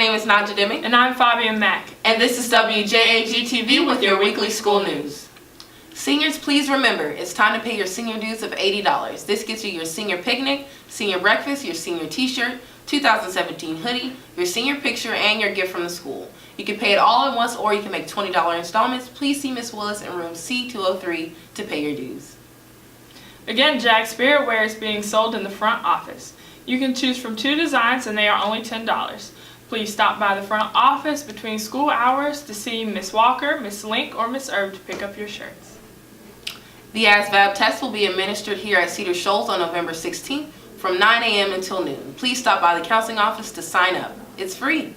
name is Naja Demi. And I'm Fabian Mack. And this is WJAG TV with your weekly school news. Seniors, please remember, it's time to pay your senior dues of $80. This gets you your senior picnic, senior breakfast, your senior t-shirt, 2017 hoodie, your senior picture, and your gift from the school. You can pay it all at once or you can make $20 installments. Please see Ms. Willis in room C203 to pay your dues. Again, JAG Spirit Wear is being sold in the front office. You can choose from 2 designs and they are only $10. Please stop by the front office between school hours to see Miss Walker, Miss Link, or Miss Herb to pick up your shirts. The ASVAB test will be administered here at Cedar Shoals on November 16th from 9 a.m. until noon. Please stop by the counseling office to sign up. It's free.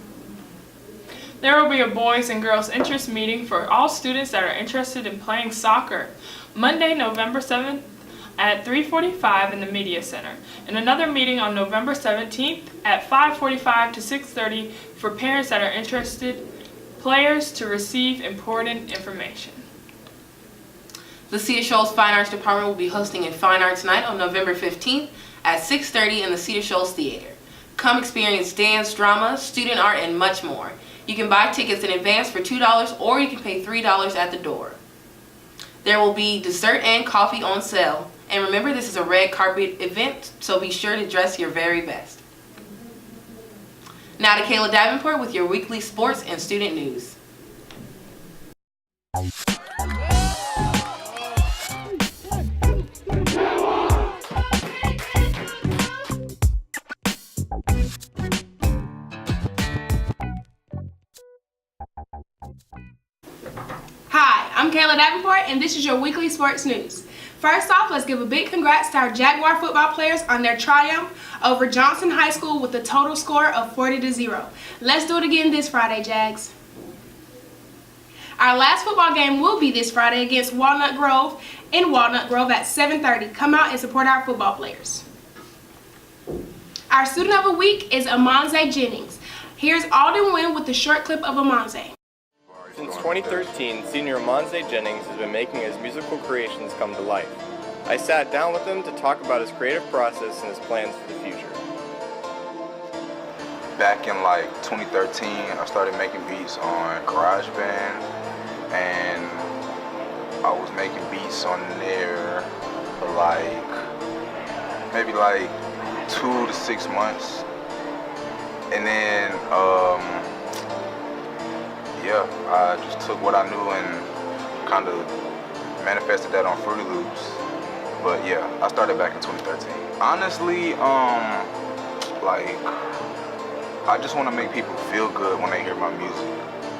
There will be a boys and girls interest meeting for all students that are interested in playing soccer Monday, November 7th at 3:45 in the Media Center, and another meeting on November 17th at 5:45 to 6:30 for parents that are interested players to receive important information. The Cedar Shoals Fine Arts Department will be hosting a Fine Arts Night on November 15th at 6:30 in the Cedar Shoals Theater. Come experience dance, drama, student art, and much more. You can buy tickets in advance for $2 or you can pay $3 at the door. There will be dessert and coffee on sale. And remember, this is a red carpet event, so be sure to dress your very best. Now to Kayla Davenport with your weekly sports and student news. Hi, I'm Kayla Davenport, and this is your weekly sports news. First off, let's give a big congrats to our Jaguar football players on their triumph over Johnson High School with a total score of 40-0. Let's do it again this Friday, Jags. Our last football game will be this Friday against Walnut Grove in Walnut Grove at 7:30. Come out and support our football players. Our student of the week is Amaze Jennings. Here's Alden Wynn with the short clip of Amaze. Since 2013, senior Amaze Jennings has been making his musical creations come to life. I sat down with him to talk about his creative process and his plans for the future. Back in like 2013, I started making beats on GarageBand, and I was making beats on there for maybe 2 to 6 months, and then I just took what I knew and kind of manifested that on Fruity Loops. But yeah, I started back in 2013. Honestly, I just want to make people feel good when they hear my music,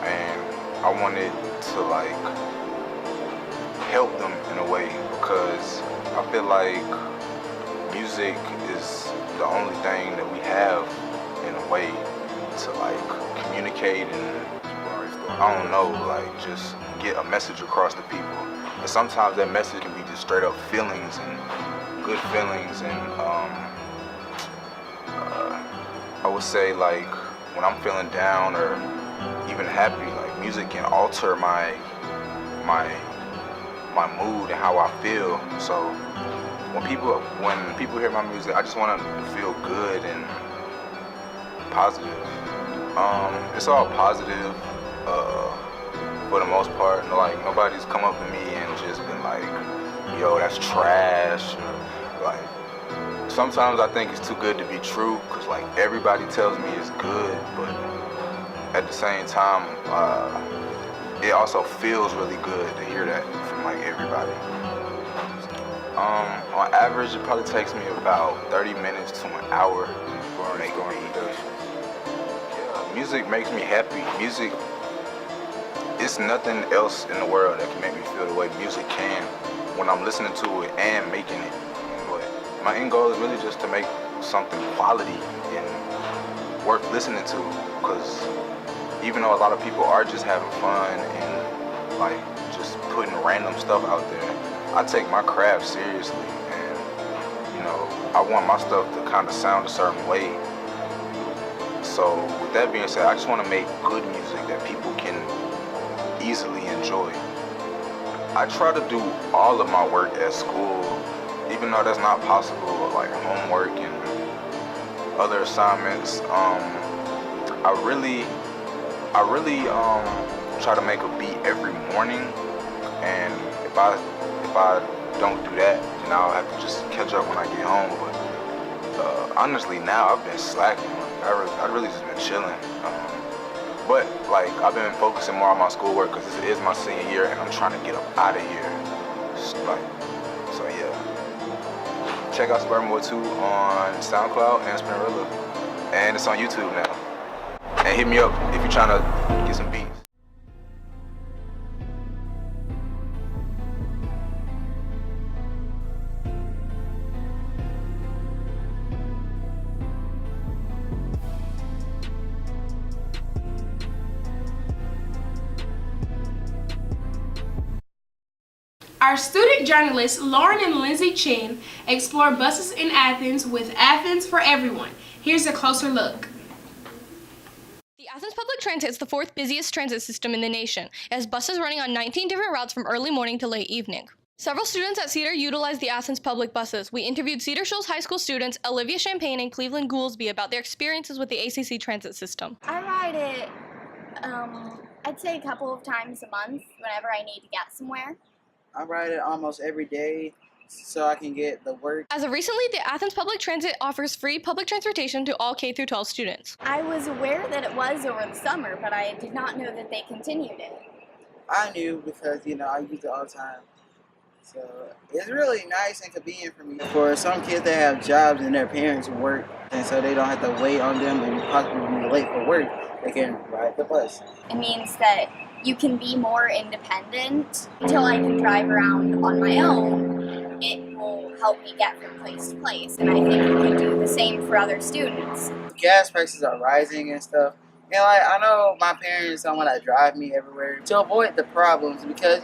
and I wanted to help them in a way, because I feel like music is the only thing that we have in a way to communicate and just get a message across to people. And sometimes that message can be just straight up feelings and good feelings, and I would say when I'm feeling down or even happy, music can alter my mood and how I feel. So when people hear my music, I just want them to feel good and positive. It's all positive. For the most part, nobody's come up to me and just been like, yo, that's trash. Or, sometimes I think it's too good to be true, because everybody tells me it's good, but at the same time, it also feels really good to hear that from everybody. On average, it probably takes me about 30 minutes to an hour for making beats. Yeah, music makes me happy. Music, it's nothing else in the world that can make me feel the way music can when I'm listening to it and making it. But my end goal is really just to make something quality and worth listening to, because even though a lot of people are just having fun and just putting random stuff out there, I take my craft seriously, and I want my stuff to kind of sound a certain way. So with that being said, I just want to make good music that people can easily enjoy. I try to do all of my work at school, even though that's not possible, homework and other assignments. I really try to make a beat every morning, and if I don't do that, then I'll have to just catch up when I get home. But honestly, now I've been slacking. I really just been chilling. But like I've been focusing more on my schoolwork because this is my senior year, and I'm trying to get up out of here. So yeah. Check out Suburban Boy 2 on SoundCloud and Spinrilla, and it's on YouTube now. And hit me up if you're trying to get some beats. Our student journalists Lauren and Lindsay Chin explore buses in Athens with Athens For Everyone. Here's a closer look. The Athens Public Transit is the fourth busiest transit system in the nation. It has buses running on 19 different routes from early morning to late evening. Several students at Cedar utilize the Athens public buses. We interviewed Cedar Shoals High School students Olivia Champagne and Cleveland Goolsby about their experiences with the ACC transit system. I ride it, I'd say a couple of times a month whenever I need to get somewhere. I ride it almost every day so I can get the work. As of recently, the Athens Public Transit offers free public transportation to all K-12 students. I was aware that it was over the summer, but I did not know that they continued it. I knew because, I use it all the time. So it's really nice and convenient for me. For some kids that have jobs and their parents work, and so they don't have to wait on them and possibly be late for work, they can ride the bus. It means that you can be more independent. Until I can drive around on my own, it will help me get from place to place. And I think it can do the same for other students. Gas prices are rising and stuff. And I know my parents don't want to drive me everywhere to avoid the problems because,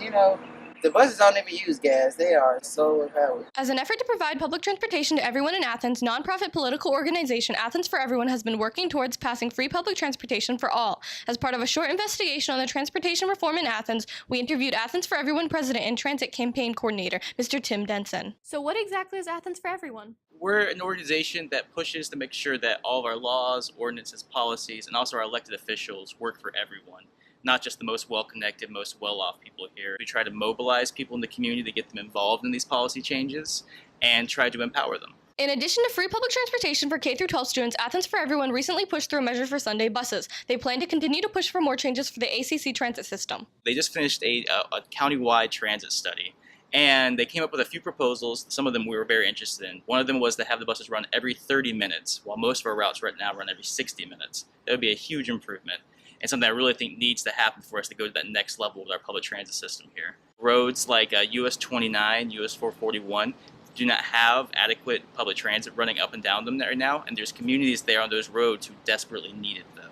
the buses don't even use gas. They are solar powered. As an effort to provide public transportation to everyone in Athens, nonprofit political organization Athens For Everyone has been working towards passing free public transportation for all. As part of a short investigation on the transportation reform in Athens, we interviewed Athens For Everyone president and transit campaign coordinator, Mr. Tim Denson. So what exactly is Athens For Everyone? We're an organization that pushes to make sure that all of our laws, ordinances, policies, and also our elected officials work for everyone. Not just the most well-connected, most well-off people here. We try to mobilize people in the community to get them involved in these policy changes and try to empower them. In addition to free public transportation for K-12 students, Athens For Everyone recently pushed through a measure for Sunday buses. They plan to continue to push for more changes for the ACC transit system. They just finished a county-wide transit study, and they came up with a few proposals. Some of them we were very interested in. One of them was to have the buses run every 30 minutes, while most of our routes right now run every 60 minutes. That would be a huge improvement, and something I really think needs to happen for us to go to that next level with our public transit system here. Roads like US 29, US 441 do not have adequate public transit running up and down them right now, and there's communities there on those roads who desperately need it though.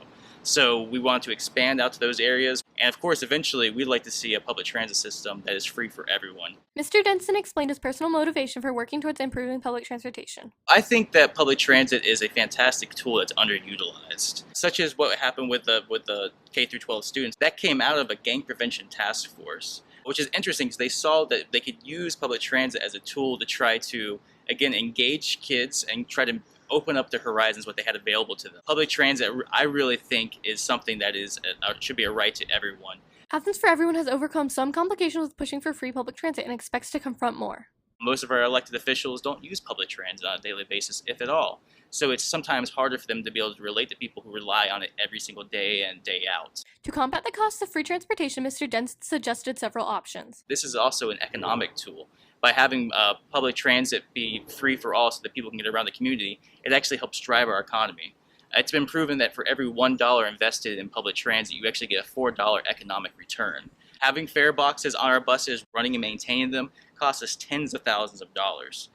So we want to expand out to those areas, and of course eventually we'd like to see a public transit system that is free for everyone. Mr. Denson explained his personal motivation for working towards improving public transportation. I think that public transit is a fantastic tool that's underutilized, such as what happened with the K-12 students. That came out of a gang prevention task force, which is interesting because they saw that they could use public transit as a tool to try to, again, engage kids and try to open up their horizons, what they had available to them. Public transit, I really think, is something that should be a right to everyone. Athens For Everyone has overcome some complications with pushing for free public transit and expects to confront more. Most of our elected officials don't use public transit on a daily basis, if at all. So it's sometimes harder for them to be able to relate to people who rely on it every single day and day out. To combat the cost of free transportation, Mr. Denson suggested several options. This is also an economic tool. By having public transit be free for all so that people can get around the community, it actually helps drive our economy. It's been proven that for every $1 invested in public transit, you actually get a $4 economic return. Having fare boxes on our buses, running and maintaining them, costs us tens of thousands of dollars.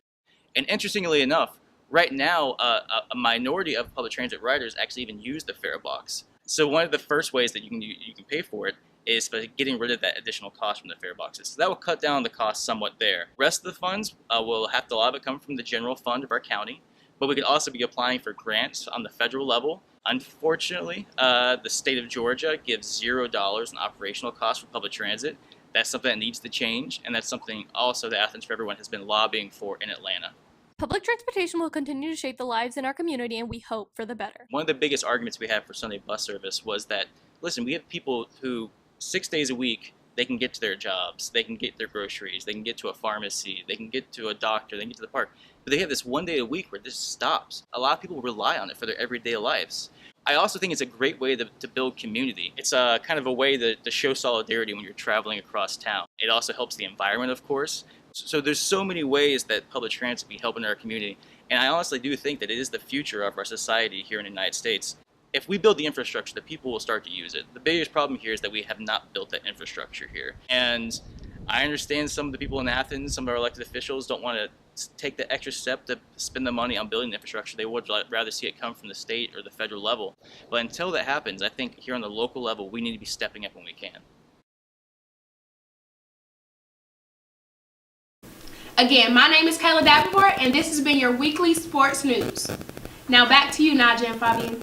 And interestingly enough, right now, a minority of public transit riders actually even use the fare box. So one of the first ways that you can pay for it is by getting rid of that additional cost from the fare boxes. So that will cut down the cost somewhat there. Rest of the funds, will have to, a lot of it come from the general fund of our county, but we could also be applying for grants on the federal level. Unfortunately, the state of Georgia gives $0 in operational costs for public transit. That's something that needs to change, and that's something also that Athens For Everyone has been lobbying for in Atlanta. Public transportation will continue to shape the lives in our community, and we hope for the better. One of the biggest arguments we have for Sunday bus service was that, listen, we have people who 6 days a week, they can get to their jobs, they can get their groceries, they can get to a pharmacy, they can get to a doctor, they can get to the park. But they have this 1 day a week where this stops. A lot of people rely on it for their everyday lives. I also think it's a great way to build community. It's a kind of a way to show solidarity when you're traveling across town. It also helps the environment, of course. So there's so many ways that public transit can be helping our community. And I honestly do think that it is the future of our society here in the United States. If we build the infrastructure, the people will start to use it. The biggest problem here is that we have not built that infrastructure here. And I understand some of the people in Athens, some of our elected officials don't want to take the extra step to spend the money on building the infrastructure. They would rather see it come from the state or the federal level. But until that happens, I think here on the local level, we need to be stepping up when we can. Again, my name is Kayla Davenport, and this has been your weekly sports news. Now back to you, Naja and Fabian.